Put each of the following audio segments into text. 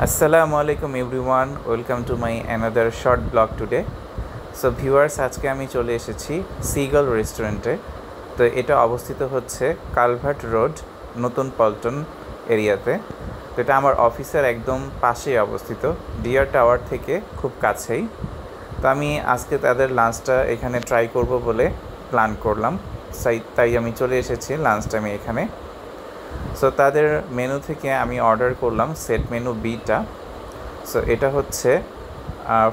আসসালামু আলাইকুম everyone, welcome to my another short blog today. So viewers, আজকে আমি চলে এসেছি সিগল রেস্টুরেন্টে। তো এটা অবস্থিত হচ্ছে কালভার্ট রোড, নতুন পল্টন এরিয়াতে। তো এটা আমার অফিসের একদম পাশেই অবস্থিত, ডিয়ার টাওয়ার থেকে খুব কাছেই। তো আমি আজকে তাদের লাঞ্চটা এখানে ট্রাই করব বলে প্ল্যান করলাম, তাই আমি চলে এসেছি লাঞ্চ টাইমে এখানে। সো তাদের মেনু থেকে আমি অর্ডার করলাম সেট মেনু বিটা। সো এটা হচ্ছে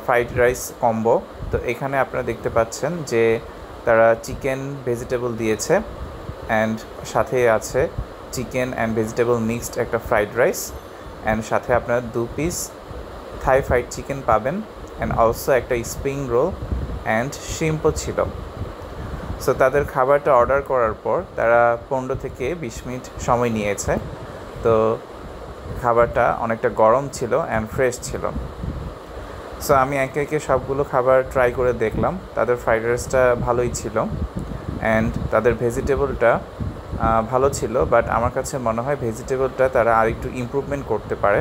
ফ্রাইড রাইস কম্বো। তো এখানে আপনারা দেখতে পাচ্ছেন যে তারা চিকেন ভেজিটেবল দিয়েছে, অ্যান্ড সাথে আছে চিকেন অ্যান্ড ভেজিটেবল মিক্সড একটা ফ্রাইড রাইস, অ্যান্ড সাথে আপনারা 2 পিস থাই ফ্রাইড চিকেন পাবেন, অ্যান্ড অলসো একটা স্প্রিং রোল অ্যান্ড শ্রিম্পও ছিল। সো তাদের খাবারটা অর্ডার করার পর তারা 15 থেকে 20 মিনিট সময় নিয়েছে। তো খাবারটা অনেকটা গরম ছিল অ্যান্ড ফ্রেশ ছিল। সো আমি একে একে সবগুলো খাবার ট্রাই করে দেখলাম। তাদের ফ্রাইড রাইসটা ভালোই ছিল, অ্যান্ড তাদের ভেজিটেবলটা ভালো ছিল, বাট আমার কাছে মনে হয় ভেজিটেবলটা তারা আরেকটু ইমপ্রুভমেন্ট করতে পারে।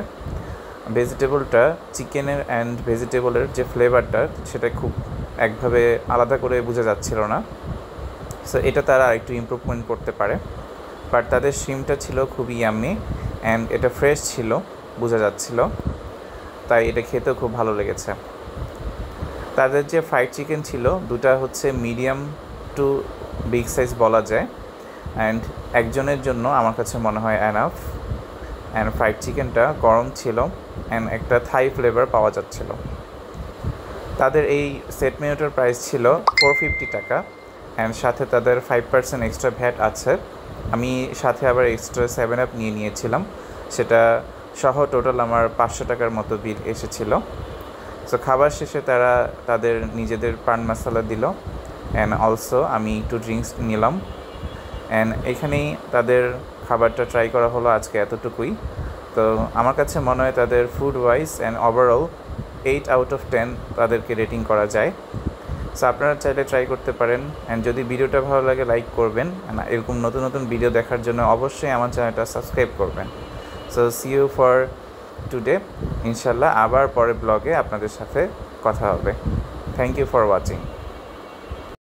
ভেজিটেবলটা চিকেনের অ্যান্ড ভেজিটেবলের যে ফ্লেভারটা, সেটা খুব একভাবে আলাদা করে বোঝা যাচ্ছিল না। সো এটা তারা আরেকটু ইমপ্রুভমেন্ট করতে পারে। বাট তাদের শিমটা ছিল খুবই ইয়াম্মি, অ্যান্ড এটা ফ্রেশ ছিল, বোঝা যাচ্ছিল, তাই এটা খেতেও খুব ভালো লেগেছে। তাদের যে ফ্রাইড চিকেন ছিল, দুটা হচ্ছে মিডিয়াম টু বিগ সাইজ বলা যায়, অ্যান্ড একজনের জন্য আমার কাছে মনে হয় অ্যানাফ। অ্যান্ড ফ্রাইড চিকেনটা গরম ছিল, অ্যান্ড একটা থাই ফ্লেভার পাওয়া যাচ্ছিল। তাদের এই সেট মেনুটার প্রাইস ছিল 450 টাকা, অ্যান্ড সাথে তাদের 5% এক্সট্রা ভ্যাট আছে। আমি সাথে আবার এক্সট্রা 7 আপ নিয়ে নিয়েছিলাম, সেটা সহ টোটাল আমার 500 টাকার মতো বিল এসেছিল। সো খাবার শেষে তারা তাদের নিজেদের পান মশলা দিল, অ্যান্ড অলসো আমি একটু ড্রিঙ্কস নিলাম, অ্যান্ড এখানেই তাদের খাবারটা ট্রাই করা হলো আজকে এতটুকুই। তো আমার কাছে মনে হয় তাদের food wise and overall 8 out of 10 তাদেরকে রেটিং করা যায়। সো আপনারা চাইলে ট্রাই করতে পারেন, অ্যান্ড যদি ভিডিওটা ভালো লাগে লাইক করবেন, এরকম নতুন নতুন ভিডিও দেখার জন্য অবশ্যই আমার চ্যানেলটা সাবস্ক্রাইব করবেন। So see you for today. ইনশাল্লাহ আবার পরের ব্লগে আপনাদের সাথে কথা হবে। Thank you for watching.